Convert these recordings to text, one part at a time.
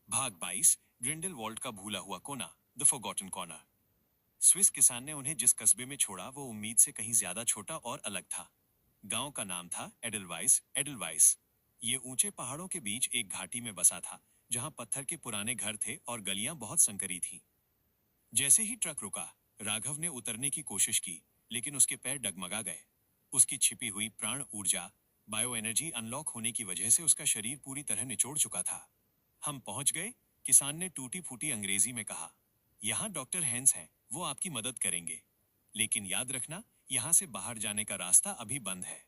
भाग 22 ग्रिंडेलवाल्ड का भूला हुआ कोना, द फॉरगॉटन कॉर्नर। स्विस किसान ने उन्हें जिस कस्बे में छोड़ा वो उम्मीद से कहीं ज्यादा छोटा और अलग था। गांव का नाम था एडलवाइस। एडलवाइस ये ऊंचे पहाड़ों के बीच एक घाटी में बसा था, जहां पत्थर के पुराने घर थे और गलियां बहुत संकरी थीं। जैसे ही ट्रक रुका, राघव ने उतरने की कोशिश की, लेकिन उसके पैर डगमगा गए। उसकी छिपी हुई प्राण ऊर्जा, बायो एनर्जी अनलॉक होने की वजह से उसका शरीर पूरी तरह निचोड़ चुका था। हम पहुंच गए, किसान ने टूटी फूटी अंग्रेजी में कहा। यहाँ डॉक्टर हैंस हैं, वो आपकी मदद करेंगे। लेकिन याद रखना, यहाँ से बाहर जाने का रास्ता अभी बंद है।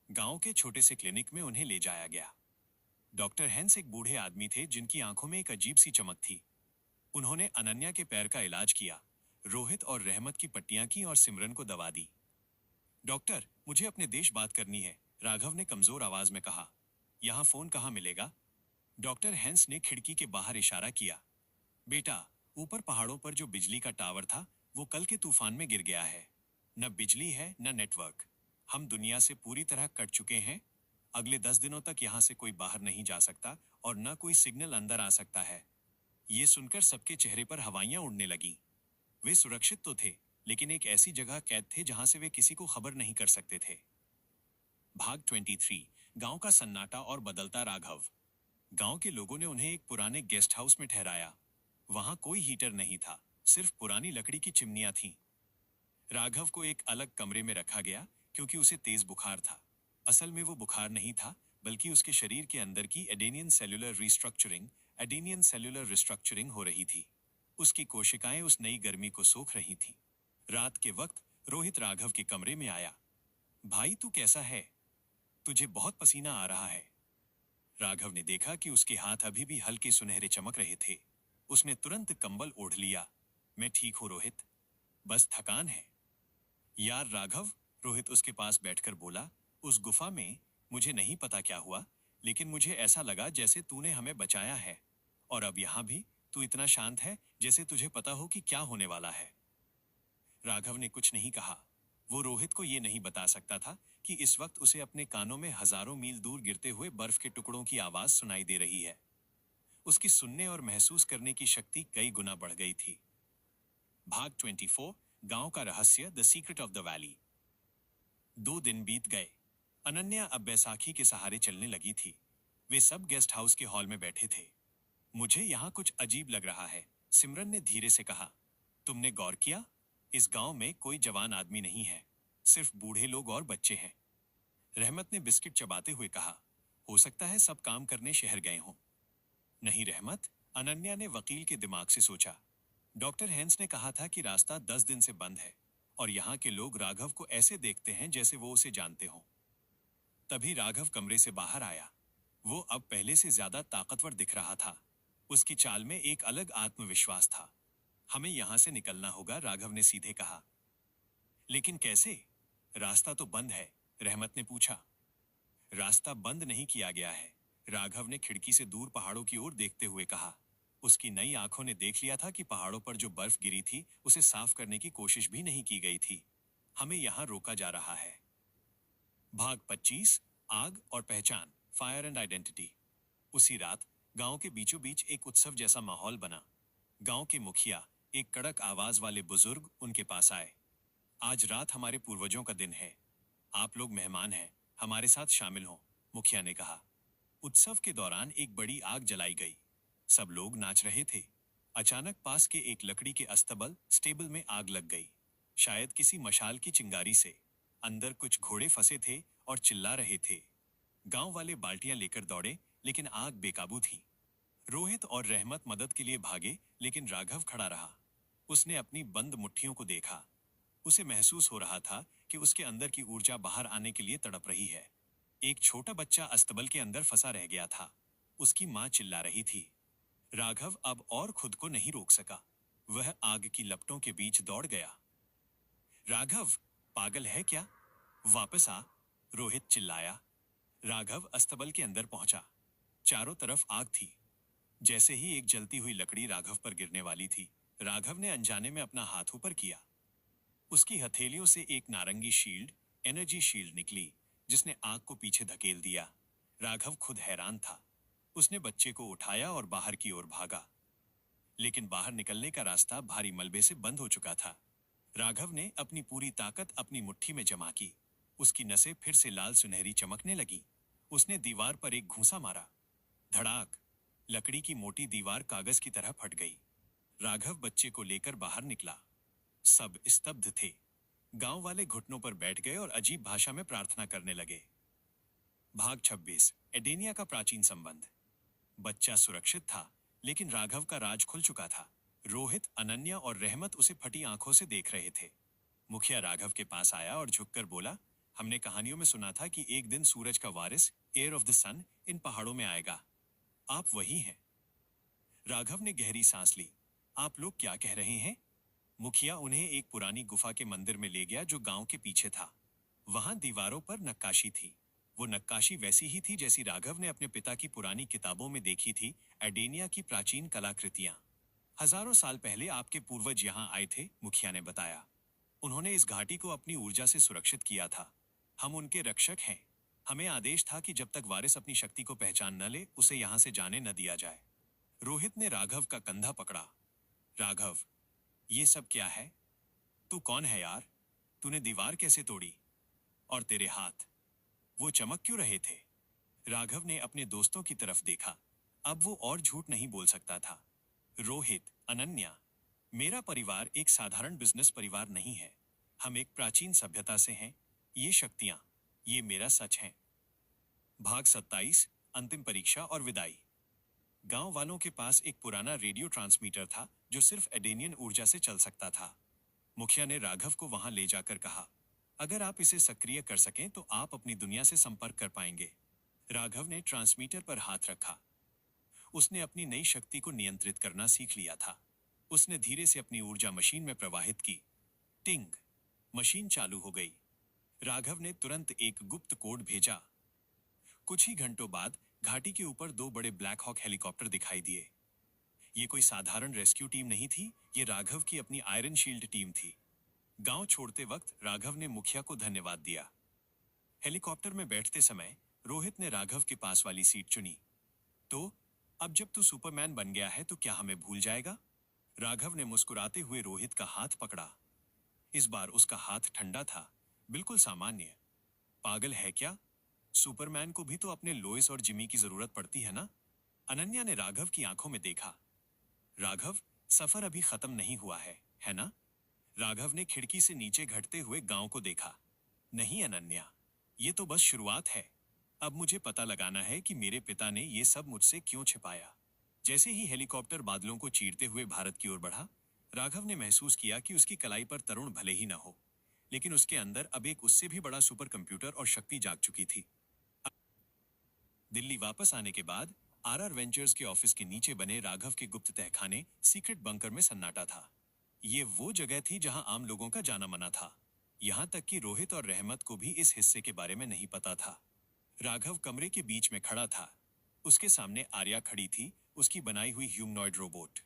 गांव के छोटे से क्लिनिक में उन्हें ले जाया गया। डॉक्टर हैंस एक बूढ़े आदमी थे जिनकी आंखों में एक अजीब सी चमक थी। उन्होंने अनन्या के पैर का इलाज किया, रोहित और रहमत की पट्टियां की और सिमरन को दवा दी। डॉक्टर, मुझे अपने देश बात करनी है, राघव ने कमजोर आवाज में कहा। यहाँ फोन कहाँ मिलेगा? डॉक्टर हैंस ने खिड़की के बाहर इशारा किया। बेटा, ऊपर पहाड़ों पर जो बिजली का टावर था वो कल के तूफान में गिर गया है। न बिजली है न नेटवर्क। हम दुनिया से पूरी तरह कट चुके हैं। अगले 10 दिनों तक यहाँ से कोई बाहर नहीं जा सकता और न कोई सिग्नल अंदर आ सकता है। ये सुनकर सबके चेहरे पर हवाइयां उड़ने लगी। वे सुरक्षित तो थे, लेकिन एक ऐसी जगह कैद थे जहां से वे किसी को खबर नहीं कर सकते थे। भाग 23 गांव का सन्नाटा और बदलता राघव। गांव के लोगों ने उन्हें एक पुराने गेस्ट हाउस में ठहराया। वहां कोई हीटर नहीं था, सिर्फ पुरानी लकड़ी की चिमनियां थीं। राघव को एक अलग कमरे में रखा गया क्योंकि उसे तेज बुखार था। असल में वो बुखार नहीं था, बल्कि उसके शरीर के अंदर की एडेनियन सेल्यूलर रिस्ट्रक्चरिंग हो रही थी। उसकी कोशिकाएं उस नई गर्मी को सोख रही थीं। रात के वक्त रोहित राघव के कमरे में आया। भाई, तू कैसा है? तुझे बहुत पसीना आ रहा है। राघव ने देखा कि उसके हाथ अभी भी हल्के सुनहरे चमक रहे थे। उसने तुरंत कंबल ओढ़ लिया। मैं ठीक हूं रोहित, बस थकान है। यार राघव, रोहित उसके पास बैठकर बोला, उस गुफा में मुझे नहीं पता क्या हुआ, लेकिन मुझे ऐसा लगा जैसे तूने हमें बचाया है। और अब यहां भी तू इतना शांत है जैसे तुझे पता हो कि क्या होने वाला है। राघव ने कुछ नहीं कहा। वो रोहित को ये नहीं बता सकता था कि इस वक्त उसे अपने कानों में हजारों मील दूर गिरते हुए बर्फ के टुकड़ों की आवाज सुनाई दे रही है। उसकी सुनने और महसूस करने की शक्ति कई गुना बढ़ गई थी। भाग 24 गांव का रहस्य, the secret of the valley. 2 दिन बीत गए। अनन्या अब बैसाखी के सहारे चलने लगी थी। वे सब गेस्ट हाउस के हॉल में बैठे थे। मुझे यहाँ कुछ अजीब लग रहा है, सिमरन ने धीरे से कहा। तुमने गौर किया? इस गांव में कोई जवान आदमी नहीं है, सिर्फ बूढ़े लोग और बच्चे हैं। रहमत ने बिस्किट चबाते हुए कहा। हो सकता है सब काम करने शहर गए हों। नहीं रहमत, अनन्या ने वकील के दिमाग से सोचा। डॉक्टर हैंस ने कहा था कि रास्ता 10 दिन से बंद है और यहाँ के लोग राघव को ऐसे देखते हैं जैसे वो उसे जानते हों। तभी राघव कमरे से बाहर आया। वो अब पहले से ज्यादा ताकतवर दिख रहा था। उसकी चाल में एक अलग आत्मविश्वास था। हमें यहां से निकलना होगा, राघव ने सीधे कहा। लेकिन कैसे? रास्ता तो बंद है, रहमत ने पूछा। रास्ता बंद नहीं किया गया है, राघव ने खिड़की से दूर पहाड़ों की ओर देखते हुए कहा। उसकी नई आंखों ने देख लिया था कि पहाड़ों पर जो बर्फ गिरी थी उसे साफ करने की कोशिश भी नहीं की गई थी। हमें यहां रोका जा रहा है। भाग 25 आग और पहचान, फायर एंड आइडेंटिटी। उसी रात गांव के बीचों बीच एक उत्सव जैसा माहौल बना। गांव के मुखिया, एक कड़क आवाज वाले बुजुर्ग, उनके पास आए। आज रात हमारे पूर्वजों का दिन है। आप लोग मेहमान हैं, हमारे साथ शामिल हों, मुखिया ने कहा। उत्सव के दौरान एक बड़ी आग जलाई गई। सब लोग नाच रहे थे। अचानक पास के एक लकड़ी के अस्तबल स्टेबल में आग लग गई, शायद किसी मशाल की चिंगारी से। अंदर कुछ घोड़े फंसे थे और चिल्ला रहे थे। गांव वाले बाल्टियां लेकर दौड़े, लेकिन आग बेकाबू थी। रोहित और रहमत मदद के लिए भागे, लेकिन राघव खड़ा रहा। उसने अपनी बंद मुट्ठियों को देखा। उसे महसूस हो रहा था कि उसके अंदर की ऊर्जा बाहर आने के लिए तड़प रही है। एक छोटा बच्चा अस्तबल के अंदर फंसा रह गया था। उसकी मां चिल्ला रही थी। राघव अब और खुद को नहीं रोक सका। वह आग की लपटों के बीच दौड़ गया। राघव, पागल है क्या? वापस आ, रोहित चिल्लाया। राघव अस्तबल के अंदर पहुंचा। चारों तरफ आग थी। जैसे ही एक जलती हुई लकड़ी राघव पर गिरने वाली थी, राघव ने अनजाने में अपना हाथ ऊपर किया। उसकी हथेलियों से एक नारंगी शील्ड, एनर्जी शील्ड निकली, जिसने आग को पीछे धकेल दिया। राघव खुद हैरान था। उसने बच्चे को उठाया और बाहर की ओर भागा, लेकिन बाहर निकलने का रास्ता भारी मलबे से बंद हो चुका था। राघव ने अपनी पूरी ताकत अपनी मुट्ठी में जमा की। उसकी नसें फिर से लाल सुनहरी चमकने लगी। उसने दीवार पर एक घूंसा मारा। धड़ाक! लकड़ी की मोटी दीवार कागज की तरह फट गई। राघव बच्चे को लेकर बाहर निकला। सब स्तब्ध थे। गांव वाले घुटनों पर बैठ गए और अजीब भाषा में प्रार्थना करने लगे। भाग 26। एडेनिया का प्राचीन संबंध। बच्चा सुरक्षित था, लेकिन राघव का राज खुल चुका था। रोहित, अनन्या और रहमत उसे फटी आंखों से देख रहे थे। मुखिया राघव के पास आया और झुककर बोला, हमने कहानियों में सुना था कि एक दिन सूरज का वारिस, एयर ऑफ द सन, इन पहाड़ों में आएगा। आप वही हैं। राघव ने गहरी सांस ली। आप लोग क्या कह रहे हैं? मुखिया उन्हें एक पुरानी गुफा के मंदिर में ले गया जो गांव के पीछे था। वहां दीवारों पर नक्काशी थी। वो नक्काशी वैसी ही थी जैसी राघव ने अपने पिता की पुरानी किताबों में देखी थी, एडेनिया की प्राचीन कलाकृतियां। हजारों साल पहले आपके पूर्वज यहाँ आए थे, मुखिया ने बताया। उन्होंने इस घाटी को अपनी ऊर्जा से सुरक्षित किया था। हम उनके रक्षक हैं। हमें आदेश था कि जब तक वारिस अपनी शक्ति को पहचान न ले, उसे यहाँ से जाने न दिया जाए। रोहित ने राघव का कंधा पकड़ा। राघव, ये सब क्या है? तू कौन है यार? तूने दीवार कैसे तोड़ी? और तेरे हाथ, वो चमक क्यों रहे थे? राघव ने अपने दोस्तों की तरफ देखा। अब वो और झूठ नहीं बोल सकता था। रोहित, अनन्या, मेरा परिवार एक साधारण बिजनेस परिवार नहीं है। हम एक प्राचीन सभ्यता से हैं। ये शक्तियां, ये मेरा सच है। भाग 27। अंतिम परीक्षा और विदाई। गांव वालों के पास एक पुराना रेडियो ट्रांसमीटर था जो सिर्फ एडेनियन ऊर्जा से चल सकता था। मुखिया ने राघव को वहां ले जाकर कहा, अगर आप इसे सक्रिय कर सकें तो आप अपनी दुनिया से संपर्क कर पाएंगे। राघव ने ट्रांसमीटर पर हाथ रखा। उसने अपनी नई शक्ति को नियंत्रित करना सीख लिया था। उसने धीरे से अपनी ऊर्जा मशीन में प्रवाहित की। टिंग! मशीन चालू हो गई। राघव ने तुरंत एक गुप्त कोड भेजा। कुछ ही घंटों बाद घाटी के ऊपर दो बड़े ब्लैक हॉक हेलीकॉप्टर दिखाई दिए। ये कोई साधारण रेस्क्यू टीम नहीं थी, ये राघव की अपनी आयरन शील्ड टीम थी। गांव छोड़ते वक्त राघव ने मुखिया को धन्यवाद दिया। हेलीकॉप्टर में बैठते समय रोहित ने राघव के पास वाली सीट चुनी। तो अब जब तू सुपरमैन बन गया है तो क्या हमें भूल जाएगा? राघव ने मुस्कुराते हुए रोहित का हाथ पकड़ा। इस बार उसका हाथ ठंडा था, बिल्कुल सामान्य। पागल है क्या? सुपरमैन को भी तो अपने लोइस और जिमी की जरूरत पड़ती है ना? अनन्या ने राघव की आंखों में देखा। राघव, सफर अभी खत्म नहीं हुआ है ना? राघव ने खिड़की से नीचे घटते हुए गांव को देखा। नहीं अनन्या, ये तो बस शुरुआत है। अब मुझे पता लगाना है कि मेरे पिता ने ये सब मुझसे क्यों छिपाया। जैसे ही हेलीकॉप्टर बादलों को चीरते हुए भारत की ओर बढ़ा, राघव ने महसूस किया कि उसकी कलाई पर तरुण भले ही न हो, लेकिन उसके अंदर अब एक उससे भी बड़ा सुपर कंप्यूटर और शक्ति जाग चुकी थी। दिल्ली वापस आने के बाद आरआर वेंचर्स के ऑफिस के नीचे बने राघव के गुप्त तहखाने, सीक्रेट बंकर में सन्नाटा था। ये वो जगह थी जहां आम लोगों का जाना मना था। यहां तक कि रोहित और रहमत को भी इस हिस्से के बारे में नहीं पता था। राघव कमरे के बीच में खड़ा था। उसके सामने आर्या खड़ी थी, उसकी बनाई हुई ह्यूमनॉइड रोबोट।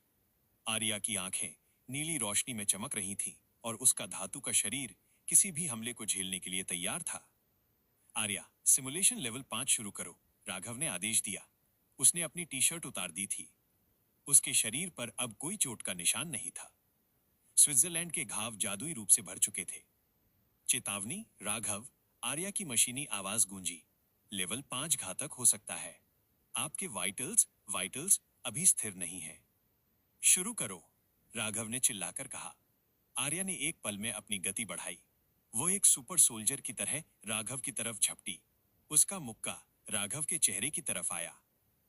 आर्या की आंखें नीली रोशनी में चमक रही थीं और उसका धातु का शरीर किसी भी हमले को झेलने के लिए तैयार था। आर्या, सिमुलेशन लेवल 5 शुरू करो, राघव ने आदेश दिया। उसने अपनी टी शर्ट उतार दी थी। उसके शरीर पर अब कोई चोट का निशान नहीं था। स्विट्जरलैंड के घाव जादुई रूप से भर चुके थे। चेतावनी, राघव, आर्या की मशीनी आवाज गूंजी। लेवल 5 घातक हो सकता है। आपके वाइटल्स अभी स्थिर नहीं है। शुरू करो, राघव ने चिल्लाकर कहा। आर्या ने एक पल में अपनी गति बढ़ाई। वो एक सुपर सोल्जर की तरह राघव की तरफ झपटी। उसका मुक्का राघव के चेहरे की तरफ आया।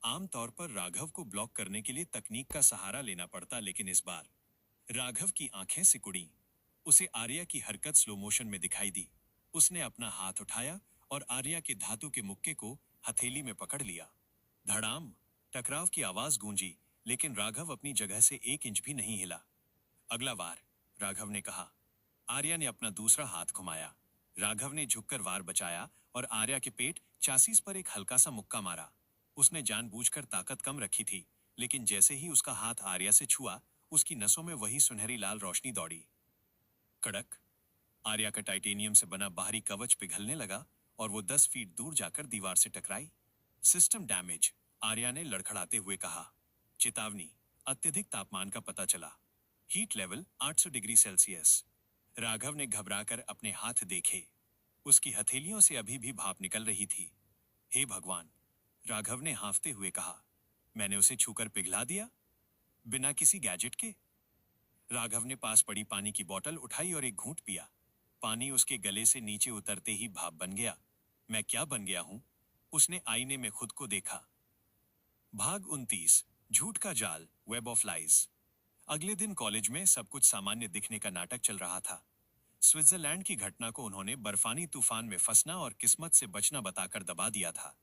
आमतौर पर राघव को ब्लॉक करने के लिए तकनीक का सहारा लेना पड़ता, लेकिन इस बार राघव की आंखें सिकुड़ी। उसे आर्या की हरकत स्लो मोशन में दिखाई दी। उसने अपना हाथ उठाया और आर्या के धातु के मुक्के को हथेली में पकड़ लिया। धड़ाम! टकराव की आवाज गूंजी, लेकिन राघव अपनी जगह से 1 इंच भी नहीं हिला। अगला वार, राघव ने कहा। आर्या ने अपना दूसरा हाथ घुमाया। राघव ने झुककर वार बचाया और आर्या के पेट चासीस पर एक हल्का सा मुक्का मारा। उसने जानबूझकर ताकत कम रखी थी, लेकिन जैसे ही उसका हाथ आर्या से छुआ, उसकी नसों में वही सुनहरी लाल रोशनी दौड़ी। कड़क! आर्या का टाइटेनियम से बना बाहरी कवच पिघलने लगा और वो 10 फीट दूर जाकर दीवार से टकराई। सिस्टम डैमेज, आर्या ने लड़खड़ाते हुए कहा। चेतावनी, अत्यधिक तापमान का पता चला। Heat level 800 degree Celsius. Raghav ने घबराकर अपने हाथ देखे। उसकी हथेलियों से अभी भी भाप निकल रही थी। हे भगवान, राघव ने हांफते हुए कहा। मैंने उसे छूकर पिघला दिया, बिना किसी गैजेट के। राघव ने पास पड़ी पानी की बोतल उठाई और एक घूंट पिया। पानी उसके गले से नीचे उतरते ही भाप बन गया। मैं क्या बन गया हूं? उसने आईने में खुद को देखा। भाग 29, झूठ का जाल, वेब ऑफ लाइज। अगले दिन कॉलेज में सब कुछ सामान्य दिखने का नाटक चल रहा था। स्विट्जरलैंड की घटना को उन्होंने बर्फानी तूफान में फंसना और किस्मत से बचना बताकर दबा दिया था।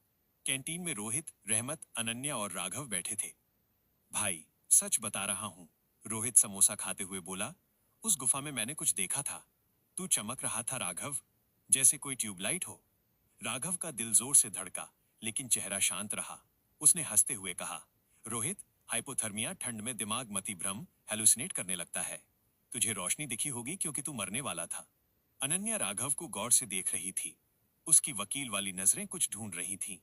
कैंटीन में रोहित, रहमत, अनन्या और राघव बैठे थे। भाई, सच बता रहा हूं, रोहित समोसा खाते हुए बोला। उस गुफा में मैंने कुछ देखा था। तू चमक रहा था राघव, जैसे कोई ट्यूबलाइट हो। राघव का दिल जोर से धड़का, लेकिन चेहरा शांत रहा। उसने हंसते हुए कहा, रोहित, हाइपोथर्मिया, ठंड में दिमाग मति भ्रम, हेलुसिनेट करने लगता है। तुझे रोशनी दिखी होगी क्योंकि तू मरने वाला था। अनन्या राघव को गौर से देख रही थी। उसकी वकील वाली नजरें कुछ ढूंढ रही थीं।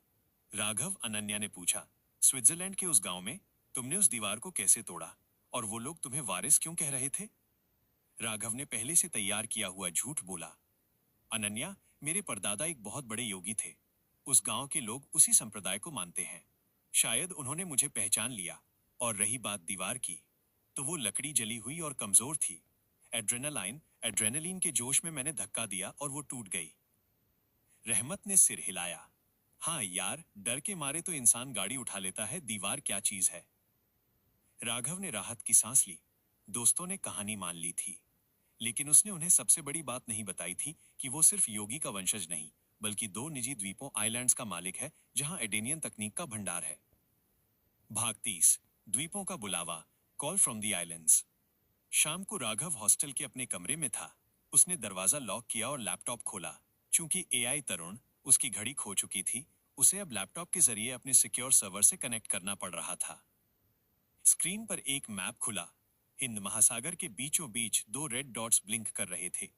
राघव, अनन्या ने पूछा, स्विट्जरलैंड के उस गांव में तुमने उस दीवार को कैसे तोड़ा, और वो लोग तुम्हें वारिस क्यों कह रहे थे? राघव ने पहले से तैयार किया हुआ झूठ बोला। अनन्या, मेरे परदादा एक बहुत बड़े योगी थे। उस गांव के लोग उसी संप्रदाय को मानते हैं। शायद उन्होंने मुझे पहचान लिया। और रही बात दीवार की, तो वो लकड़ी जली हुई और कमजोर थी। एड्रेनलिन के जोश में मैंने धक्का दिया और वो टूट गई। रहमत ने सिर हिलाया। हाँ यार, डर के मारे तो इंसान गाड़ी उठा लेता है, दीवार क्या चीज है। राघव ने राहत की सांस ली। दोस्तों ने कहानी मान ली थी, लेकिन उसने उन्हें सबसे बड़ी बात नहीं बताई थी कि वो सिर्फ योगी का वंशज नहीं, बल्कि 2 निजी द्वीपों आइलैंड्स का मालिक है, जहां एडेनियन तकनीक का भंडार है। भाग 30, द्वीपों का बुलावा, कॉल फ्रॉम द आइलैंड्स। शाम को राघव हॉस्टल के अपने कमरे में था। उसने दरवाजा लॉक किया और लैपटॉप खोला। चूंकि एआई तरुण उसकी घड़ी खो चुकी थी, उसे अब लैपटॉप के जरिए अपने सिक्योर सर्वर से कनेक्ट करना पड़ रहा था। स्क्रीन पर एक मैप खुला। हिंद महासागर के बीचों बीच 2 रेड डॉट्स ब्लिंक कर रहे थे।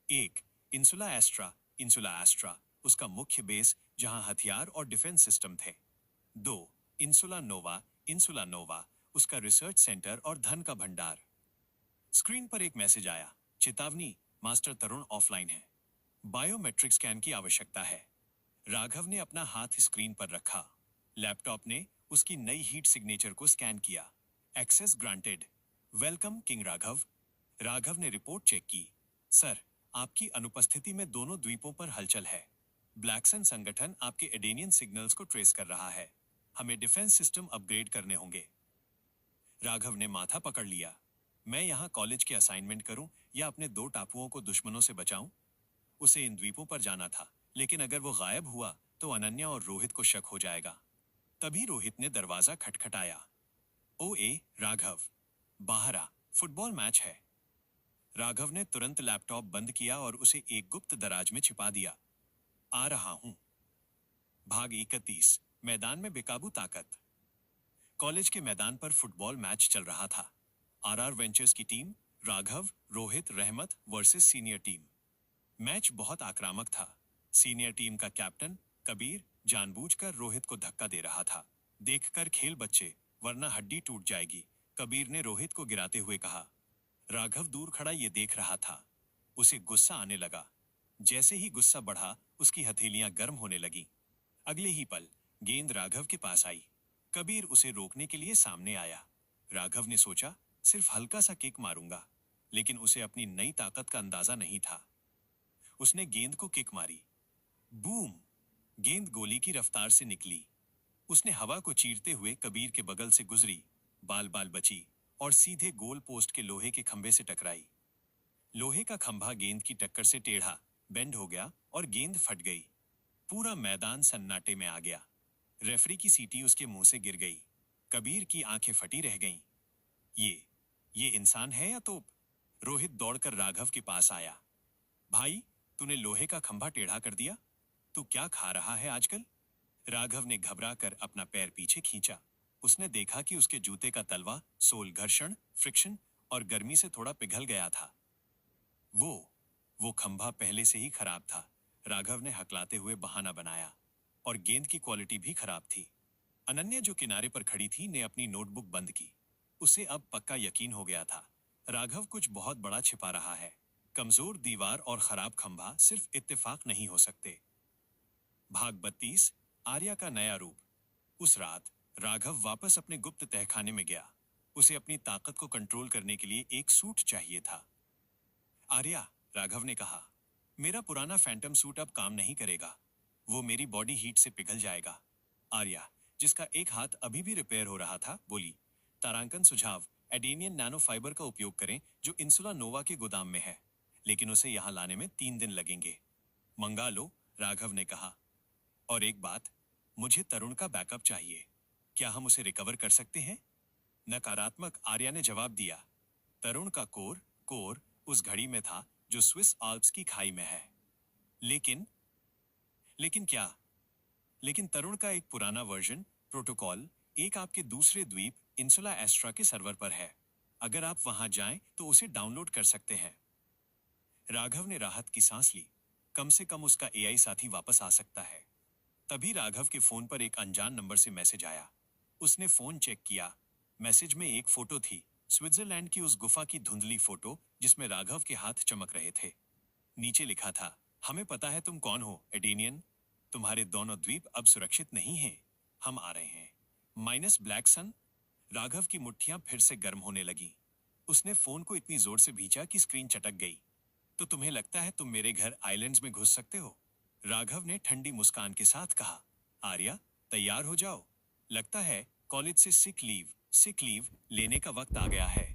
एक, इंसुला एस्ट्रा, उसका मुख्य बेस जहां हथियार और डिफेंस सिस्टम थे। 2, इंसुला नोवा, उसका रिसर्च सेंटर और धन का भंडार। स्क्रीन पर एक मैसेज आया, चेतावनी, मास्टर तरुण ऑफलाइन है। बायोमेट्रिक स्कैन की आवश्यकता है। राघव ने अपना हाथ स्क्रीन पर रखा। लैपटॉप ने उसकी नई हीट सिग्नेचर को स्कैन किया। Access granted. Welcome king Raghav. Raghav ने रिपोर्ट चेक की। सर, आपकी अनुपस्थिति में दोनों द्वीपों पर हलचल है। ब्लैकसन संगठन आपके एडेनियन सिग्नल्स को ट्रेस कर रहा है। हमें डिफेंस सिस्टम अपग्रेड करने होंगे। राघव ने माथा पकड़ लिया। मैं यहाँ कॉलेज के असाइनमेंट करूं या अपने 2 टापुओं को दुश्मनों से बचाऊं? उसे इन द्वीपों पर जाना था, लेकिन अगर वो गायब हुआ तो अनन्या और रोहित को शक हो जाएगा। तभी रोहित ने दरवाजा खटखटाया। ओए राघव, बाहर आ, फुटबॉल मैच है। राघव ने तुरंत लैपटॉप बंद किया और उसे एक गुप्त दराज में छिपा दिया। आ रहा हूं। भाग 31, मैदान में बेकाबू ताकत। कॉलेज के मैदान पर फुटबॉल मैच चल रहा था। आरआर वेंचर्स की टीम, राघव, रोहित, रहमत वर्सेस सीनियर टीम। मैच बहुत आक्रामक था। सीनियर टीम का कैप्टन कबीर जानबूझकर रोहित को धक्का दे रहा था। देखकर खेल बच्चे, वरना हड्डी टूट जाएगी, कबीर ने रोहित को गिराते हुए कहा। राघव दूर खड़ा ये देख रहा था। उसे गुस्सा आने लगा। जैसे ही गुस्सा बढ़ा, उसकी हथेलियां गर्म होने लगीं। अगले ही पल गेंद राघव के पास आई। कबीर उसे रोकने के लिए सामने आया। राघव ने सोचा, सिर्फ हल्का सा किक मारूंगा, लेकिन उसे अपनी नई ताकत का अंदाजा नहीं था। उसने गेंद को किक मारी। बूम! गेंद गोली की रफ्तार से निकली। उसने हवा को चीरते हुए कबीर के बगल से गुजरी, बाल बाल बची और सीधे गोल पोस्ट के लोहे के खंभे से टकराई। लोहे का खंभा गेंद की टक्कर से टेढ़ा, बेंड हो गया और गेंद फट गई। पूरा मैदान सन्नाटे में आ गया। रेफरी की सीटी उसके मुंह से गिर गई। कबीर की आंखें फटी रह गईं। ये इंसान है या तोप? रोहित दौड़कर राघव के पास आया। भाई, तूने लोहे का खंभा टेढ़ा कर दिया। तू क्या खा रहा है आजकल? राघव ने घबराकर अपना पैर पीछे खींचा। उसने देखा कि उसके जूते का तलवा सोल घर्षण, फ्रिक्शन और गर्मी से थोड़ा पिघल गया था। वो खंभा पहले से ही खराब था, राघव ने हकलाते हुए बहाना बनाया। और गेंद की क्वालिटी भी खराब थी। अनन्या जो किनारे पर खड़ी थी ने अपनी नोटबुक बंद की। उसे अब पक्का यकीन हो गया था, राघव कुछ बहुत बड़ा छिपा रहा है। कमजोर दीवार और खराब खंभा सिर्फ इत्तेफाक नहीं हो सकते। भाग 32, आर्या का नया रूप। उस रात राघव वापस अपने गुप्त तहखाने में गया। उसे अपनी ताकत को कंट्रोल करने के लिए एक सूट चाहिए था। आर्या, राघव ने कहा, मेरा पुराना फैंटम सूट अब काम नहीं करेगा। वो मेरी बॉडी हीट से पिघल जाएगा। आर्या, जिसका एक हाथ अभी भी रिपेयर हो रहा था, बोली, तारांकन सुझाव, एडेनियन नैनो फाइबर का उपयोग करें जो इंसुला नोवा के गोदाम में है, लेकिन उसे यहां लाने में 3 दिन लगेंगे। मंगा लो, राघव ने कहा। और एक बात, मुझे तरुण का बैकअप चाहिए। क्या हम उसे रिकवर कर सकते हैं? नकारात्मक आर्या ने जवाब दिया। तरुण का कोर उस घड़ी में था जो स्विस आल्प्स की खाई में है। लेकिन लेकिन क्या? लेकिन तरुण का एक पुराना वर्जन, प्रोटोकॉल, एक आपके दूसरे द्वीप इंसुला एस्ट्रा के सर्वर पर है। अगर आप वहां जाएं तो उसे डाउनलोड कर सकते हैं। राघव ने राहत की सांस ली। कम से कम उसका एआई साथी वापस आ सकता है। तभी राघव के फोन पर एक अनजान नंबर से मैसेज आया। उसने फोन चेक किया। मैसेज में एक फोटो थी, स्विट्जरलैंड की उस गुफा की धुंधली फोटो जिसमें राघव के हाथ चमक रहे थे। नीचे लिखा था, हमें पता है तुम कौन हो, एडेनियन। तुम्हारे दोनों द्वीप अब सुरक्षित नहीं हैं। हम आ रहे हैं। Minus black sun. राघव की मुट्ठियां फिर से गर्म होने लगी। उसने फोन को इतनी जोर से भींचा कि स्क्रीन चटक गई। तो तुम्हें लगता है तुम मेरे घर आइलैंड्स में घुस सकते हो? राघव ने ठंडी मुस्कान के साथ कहा। आर्या, तैयार हो जाओ। लगता है कॉलेज से सिक लीव लेने का वक्त आ गया है।